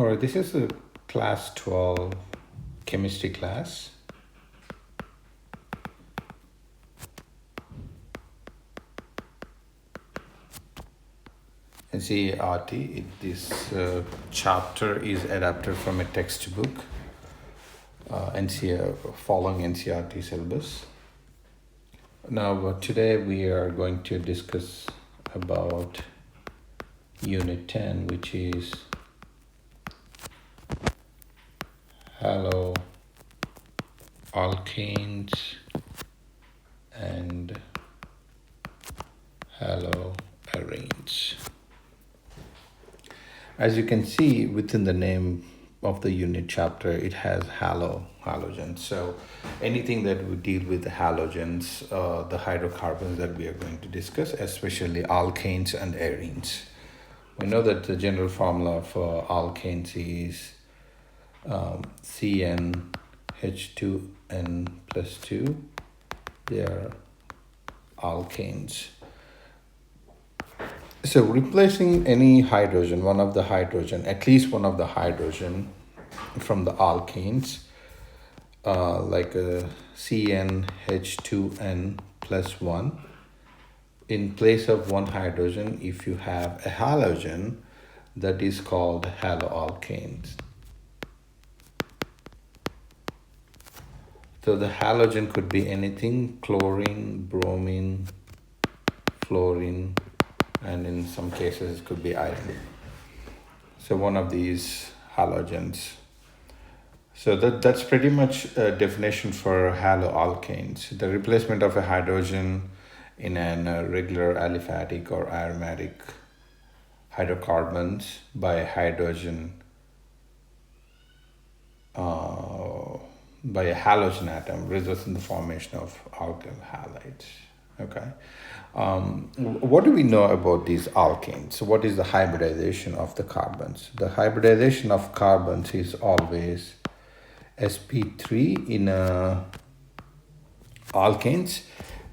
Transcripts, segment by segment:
All right, this is a class 12 chemistry class. NCERT, this chapter is adapted from a textbook, following NCERT syllabus. Now, today we are going to discuss about Unit 10, which is haloalkanes and haloarenes. As you can see within the name of the unit chapter, it has halogens. So anything that would deal with the halogens, the hydrocarbons that we are going to discuss, especially alkanes and arenes. We know that the general formula for alkanes is CnH2n plus 2. They are alkanes. So replacing any hydrogen, at least one of the hydrogen from the alkanes, like CnH2n plus 1, in place of one hydrogen, if you have a halogen, that is called haloalkanes. So the halogen could be anything: chlorine, bromine, fluorine, and in some cases it could be iron. So one of these halogens. So that's pretty much a definition for haloalkanes. The replacement of a hydrogen in a regular aliphatic or aromatic hydrocarbons by a hydrogen by a halogen atom results in the formation of alkyl halides. Okay. What do we know about these alkanes? So what is the hybridization of the carbons? The hybridization of carbons is always sp3 in alkanes,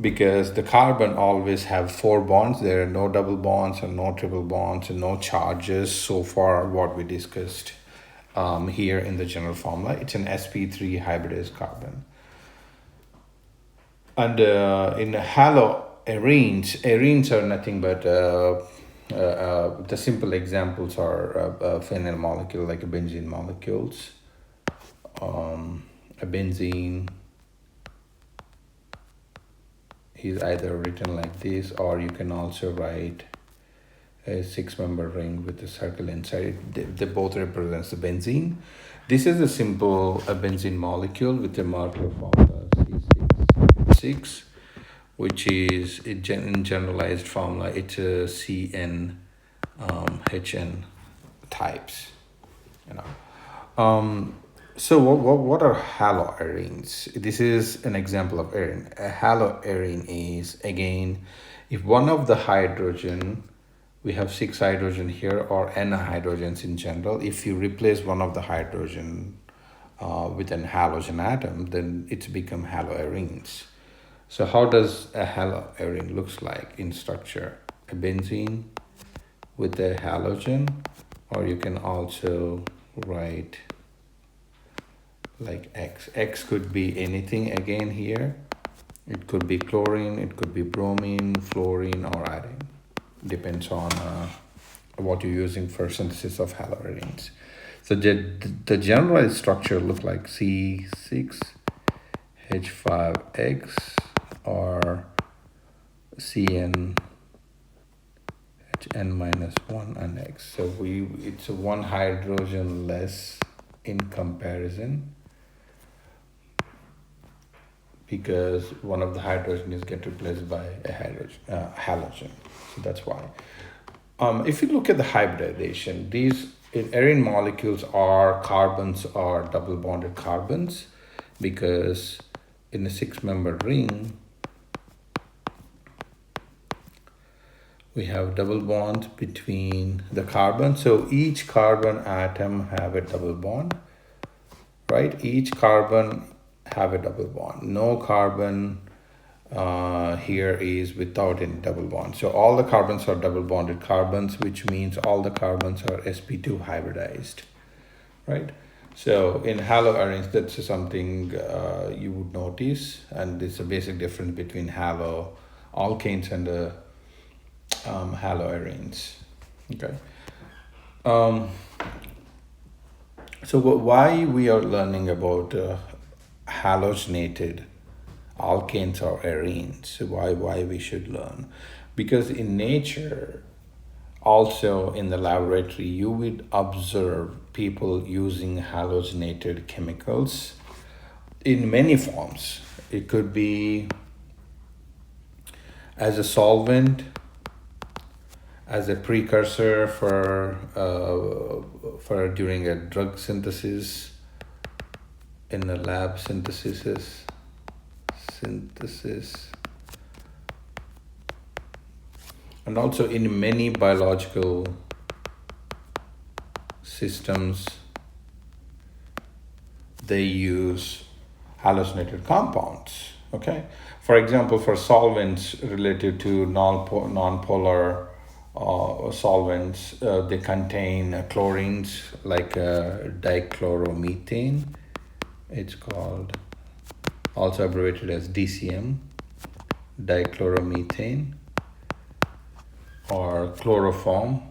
because the carbon always have 4 bonds. There are no double bonds and no triple bonds and no charges so far what we discussed here in the general formula. It's an sp3 hybridized carbon. And in arenes are nothing but the simple examples are a phenyl molecule, like a benzene molecules. A benzene is either written like this, or you can also write a 6-member ring with a circle inside. They both represents the benzene. This is a simple benzene molecule with a marker formula C6, which is in generalized formula. It's a CN HN types. So what are haloarenes? This is an example of arene. A haloarene is, again, if one of the hydrogen, we have 6 hydrogen here, or n hydrogens in general, if you replace one of the hydrogen with an halogen atom, then it's become haloarenes. So how does a haloarene looks like in structure? A benzene with a halogen, or you can also write like X. X could be anything again here. It could be chlorine, it could be bromine, fluorine, or iodine. Depends on what you're using for synthesis of haloarenes. So the generalized structure looks like C6H5X or CnHn minus 1 and X. So it's 1 hydrogen less in comparison, because one of the hydrogen is get replaced by a halogen. So that's why. If you look at the hybridization, these in arene molecules are carbons are double bonded carbons, because in a 6-member ring we have double bonds between the carbon. So each carbon atom have a double bond, right? Each carbon have a double bond. No carbon here is without any double bond. So all the carbons are double bonded carbons, which means all the carbons are sp2 hybridized. right? So in haloarenes, that's something you would notice, and it's a basic difference between haloalkanes and haloarenes. Okay. Um, so why we are learning about halogenated alkanes or arenes? Why we should learn? Because in nature, also in the laboratory, you would observe people using halogenated chemicals in many forms. It could be as a solvent, as a precursor for during a drug synthesis, in the lab synthesis, and also in many biological systems they use halogenated compounds. Okay, for example, for solvents related to non-polar solvents, they contain chlorines like dichloromethane. It's called, also abbreviated as DCM, dichloromethane, or chloroform.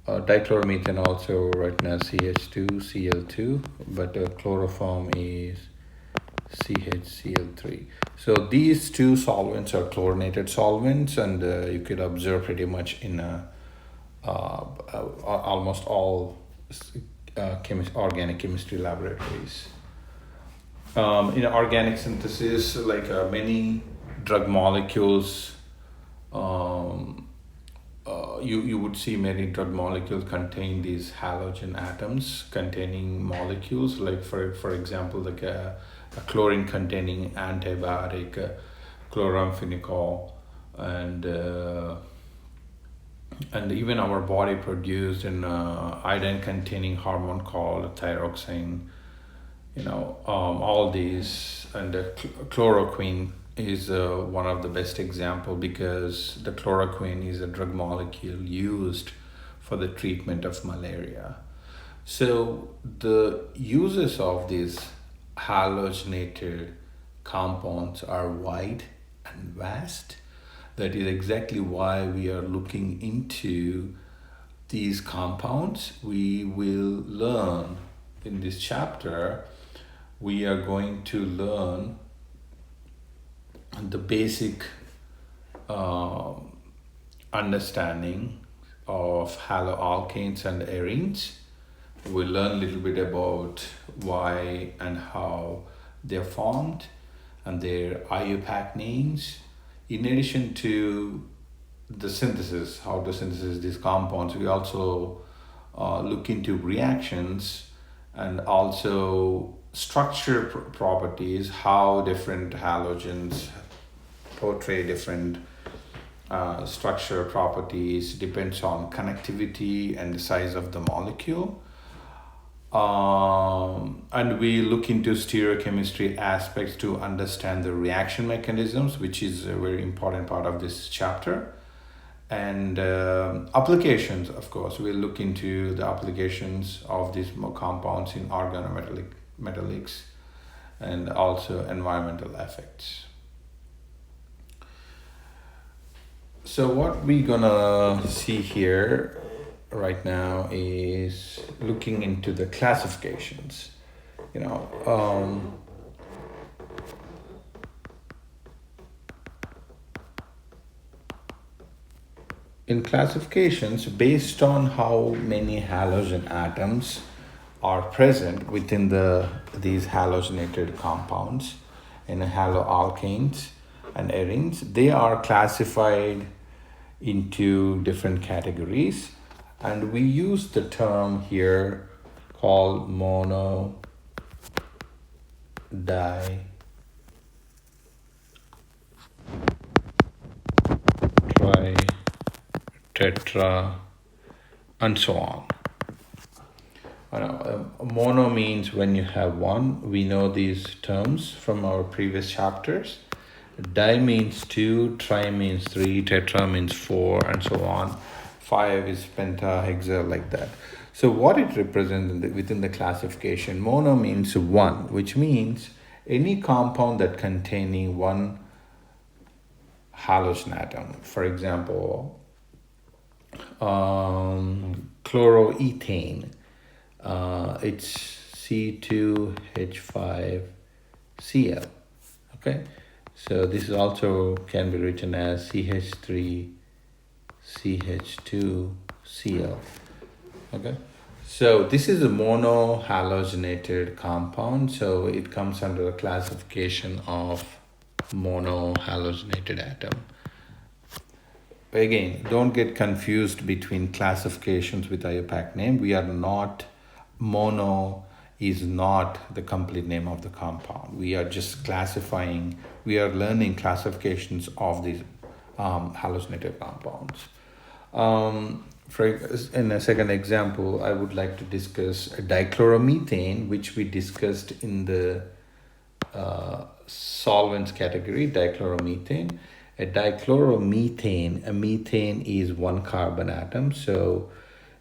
Dichloromethane also right now CH2Cl2, but chloroform is CHCl3. So these two solvents are chlorinated solvents, and you could observe pretty much in almost all organic chemistry laboratories. In organic synthesis, like many drug molecules, you would see many drug molecules contain these halogen atoms containing molecules, like for example, like a chlorine containing antibiotic, chloramphenicol, and even our body produced an iodine containing hormone called thyroxine. All these, and chloroquine is one of the best example, because the chloroquine is a drug molecule used for the treatment of malaria. So the uses of these halogenated compounds are wide and vast. That is exactly why we are looking into these compounds. We will learn in this chapter, we are going to learn the basic understanding of haloalkanes and arenes. We'll learn a little bit about why and how they're formed and their IUPAC names. In addition to the synthesis, how to synthesize these compounds, we also look into reactions and also structure properties, how different halogens portray different structure properties, depends on connectivity and the size of the molecule. And we look into stereochemistry aspects to understand the reaction mechanisms, which is a very important part of this chapter. And applications, of course, we'll look into the applications of these compounds in organometallics and also environmental effects. So what we're gonna see here right now is looking into the classifications. In classifications, based on how many halogen atoms are present within these halogenated compounds in haloalkanes and arenes, they are classified into different categories, and we use the term here called mono, di, tri, tetra, and so on. Mono means when you have one. We know these terms from our previous chapters. Di means two, tri means three, tetra means four, and so on. Five is penta, hexa, like that. So what it represents within the classification, mono means one, which means any compound that containing one halogen atom. For example, chloroethane, it's C2H5Cl. Okay, so this is also can be written as CH3CH2Cl. Okay, so this is a monohalogenated compound, so it comes under the classification of monohalogenated atom. Again, don't get confused between classifications with IUPAC name. We are not, mono is not the complete name of the compound. We are just classifying, we are learning classifications of these halogenated compounds. In a second example, I would like to discuss dichloromethane, which we discussed in the solvents category, dichloromethane. A methane is one carbon atom, so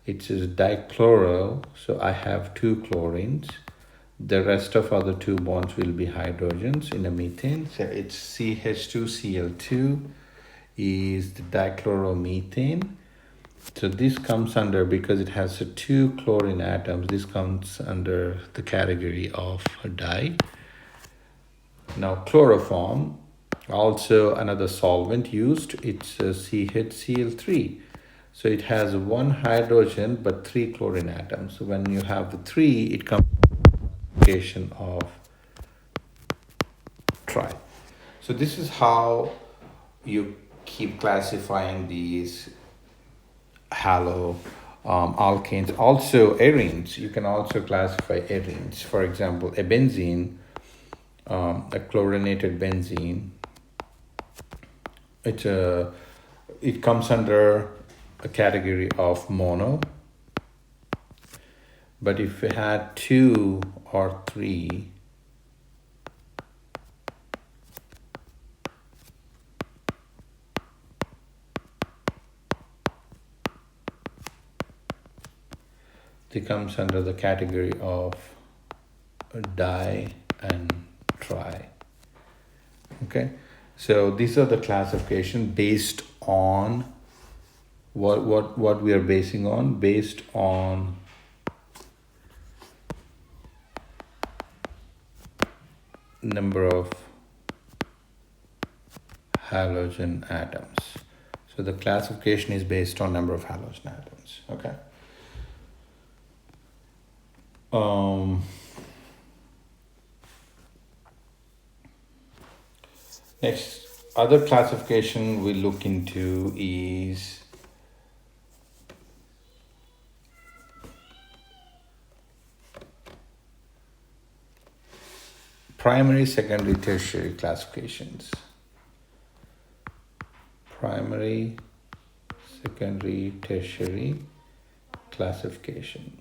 it says dichloro, so I have two chlorines. The rest of other two bonds will be hydrogens in a methane. So it's CH2Cl2 is the dichloromethane. So this comes under, because it has two chlorine atoms, this comes under the category of di. Now chloroform, also another solvent used, it's CHCl3. So it has one hydrogen but three chlorine atoms. So when you have the three, it comes to of tri. So this is how you keep classifying these haloalkanes. Also arenes, you can also classify arenes. For example, a benzene, a chlorinated benzene, it comes under a category of mono. But if we had two or three, it comes under the category of di and tri. Okay, so these are the classification based on what we are basing on, based on number of halogen atoms. So the classification is based on number of halogen atoms. Okay. Next, other classification we look into is primary, secondary, tertiary classifications. Primary, secondary, tertiary classification.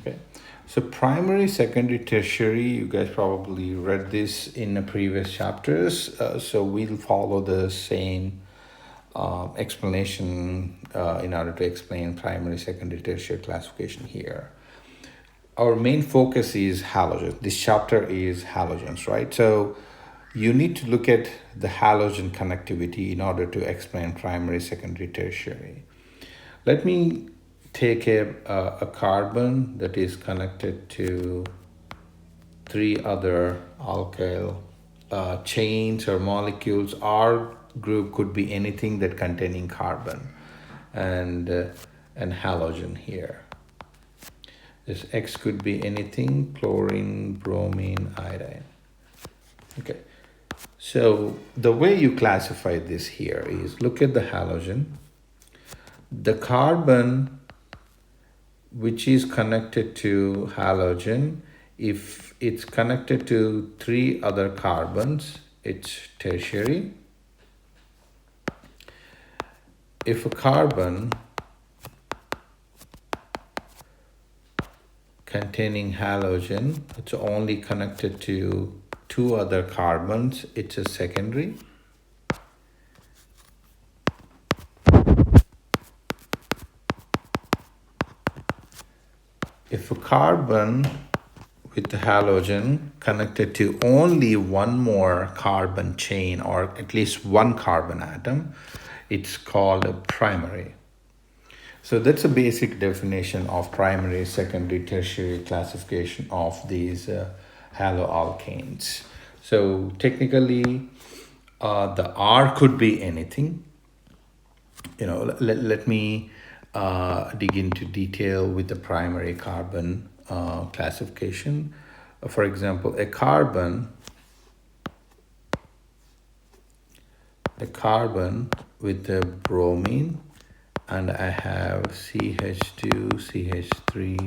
Okay, so primary, secondary, tertiary, you guys probably read this in the previous chapters, so we'll follow the same explanation in order to explain primary, secondary, tertiary classification here. Our main focus is halogen. This chapter is halogens, right? So you need to look at the halogen connectivity in order to explain primary, secondary, tertiary. Let me take a carbon that is connected to three other alkyl chains or molecules. Our group could be anything that containing carbon and halogen here. This X could be anything, chlorine, bromine, iodine. Okay, so the way you classify this here is look at the halogen. The carbon which is connected to halogen, if it's connected to three other carbons, it's tertiary. If a carbon containing halogen, it's only connected to two other carbons, it's a secondary. if a carbon with the halogen connected to only one more carbon chain or at least one carbon atom, it's called a primary. So that's a basic definition of primary, secondary, tertiary classification of these haloalkanes. So technically, the R could be anything. Let me dig into detail with the primary carbon classification. For example, a carbon with the bromine, and I have CH2, CH3,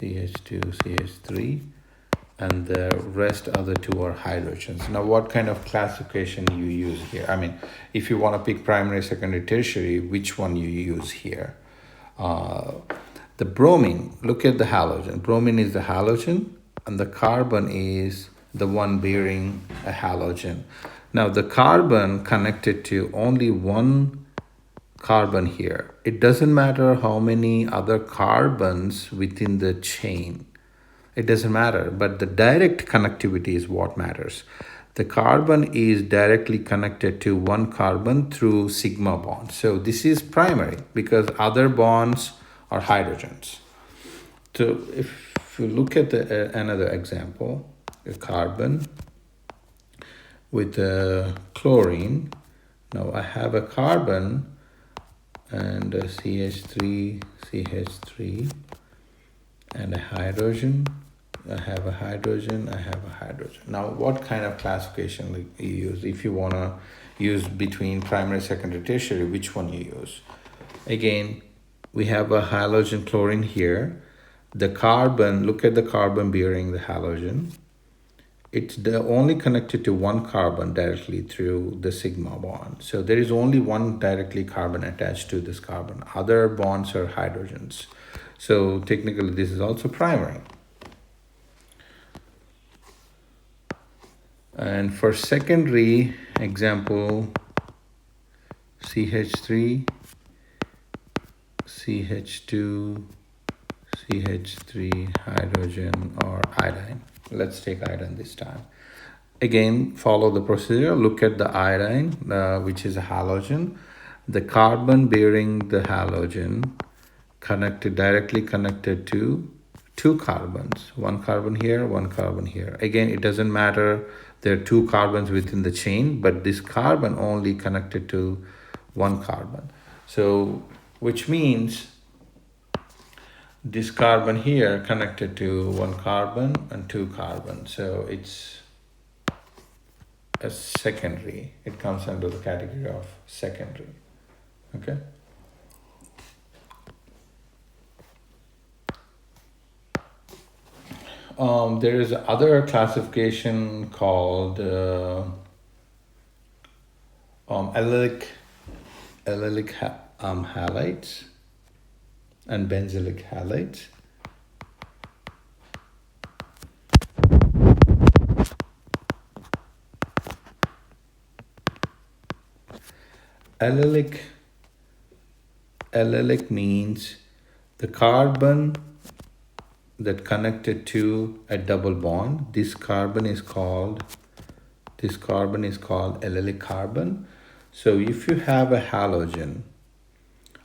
CH2, CH3, and the rest other two are hydrogens. Now, what kind of classification you use here? I mean, if you want to pick primary, secondary, tertiary, which one you use here? The bromine, look at the halogen. Bromine is the halogen, and the carbon is the one bearing a halogen. Now, the carbon connected to only one carbon here. It doesn't matter how many other carbons within the chain. It doesn't matter, but the direct connectivity is what matters. The carbon is directly connected to one carbon through sigma bond. So this is primary because other bonds are hydrogens. So if you look at another example, a carbon with a chlorine. Now I have a carbon and a CH3, CH3, and a hydrogen. I have a hydrogen, I have a hydrogen. Now, what kind of classification you use? If you want to use between primary, secondary, tertiary, which one you use? Again, we have a halogen chlorine here. The carbon, look at the carbon bearing the halogen. It's only connected to one carbon directly through the sigma bond. So there is only one directly carbon attached to this carbon. Other bonds are hydrogens. So technically, this is also primary. And for secondary example, CH3, CH2, CH3, hydrogen, or iodine. Let's take iodine this time. Again, follow the procedure. Look at the iodine, which is a halogen. The carbon bearing the halogen directly connected to two carbons. One carbon here, one carbon here. Again, it doesn't matter. There are two carbons within the chain, but this carbon only connected to one carbon. So, which means this carbon here connected to one carbon and two carbons. So it's a secondary. It comes under the category of secondary. Okay. There is other classification called allylic halides and benzylic halides. Allylic means the carbon that connected to a double bond. This carbon is called allylic carbon. So if you have a halogen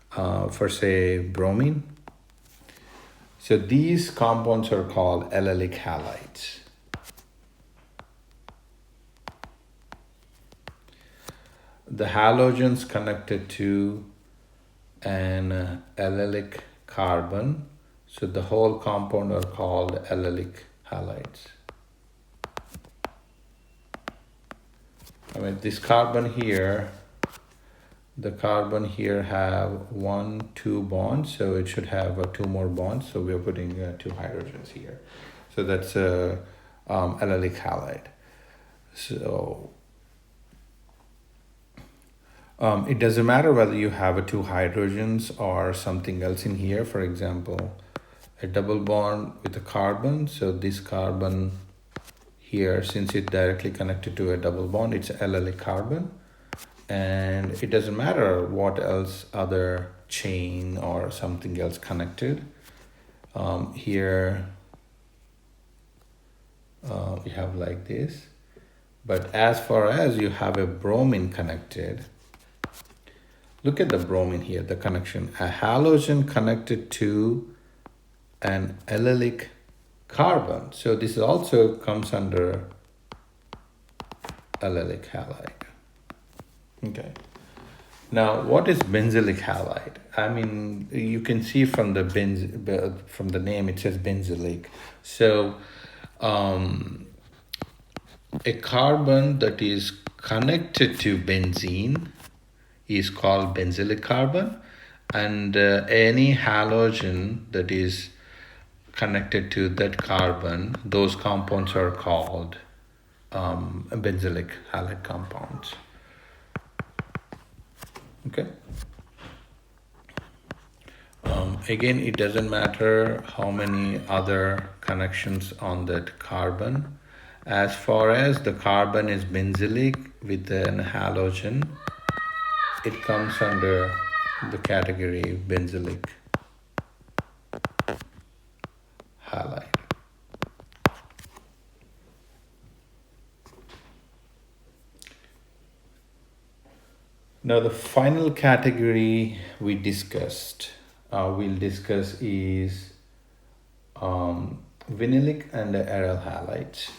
for say bromine, so these compounds are called allylic halides. The halogens connected to an allylic carbon, so the whole compound are called allylic halides. I mean, this carbon here, the carbon here have 1-2 bonds, so it should have 2 more bonds. So we are putting 2 hydrogens here. So that's a allylic halide. So it doesn't matter whether you have 2 hydrogens or something else in here. For example, a double bond with a carbon. So this carbon here, since it's directly connected to a double bond, it's allylic carbon. And it doesn't matter what else other chain or something else connected. Here you have like this. But as far as you have a bromine connected, look at the bromine here, the connection. A halogen connected to an allylic carbon. So this also comes under allylic halide. Okay. Now, what is benzylic halide? I mean, you can see from the from the name it says benzylic. So, a carbon that is connected to benzene is called benzylic carbon, and any halogen that is connected to that carbon, those compounds are called benzylic halide compounds. Okay. Again, it doesn't matter how many other connections on that carbon. As far as the carbon is benzylic with an halogen, it comes under the category benzylic halide. Now, the final category we'll discuss is vinylic and aryl halides.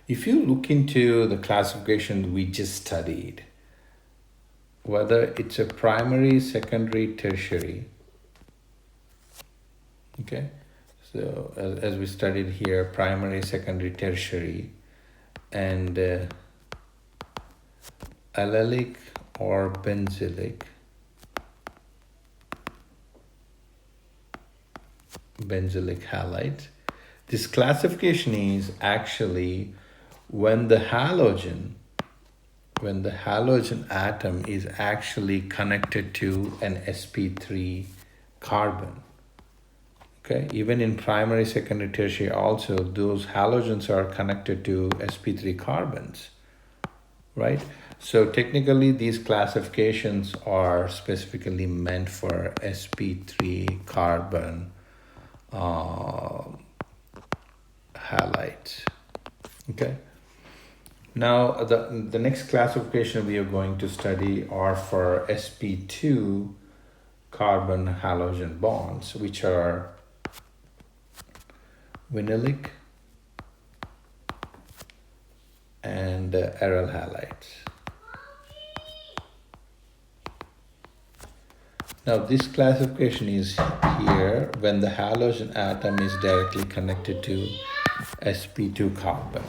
If you look into the classification we just studied, whether it's a primary, secondary, tertiary, okay? So as we studied here, primary, secondary, tertiary, and allylic or benzylic halides. This classification is actually when the halogen atom is actually connected to an sp3 carbon. Okay, even in primary, secondary, tertiary also, those halogens are connected to sp3 carbons, right? So technically these classifications are specifically meant for sp3 carbon halides. Okay. Now the next classification we are going to study are for sp2 carbon halogen bonds, which are vinylic and aryl halides. Now this classification is here when the halogen atom is directly connected to sp2 carbon.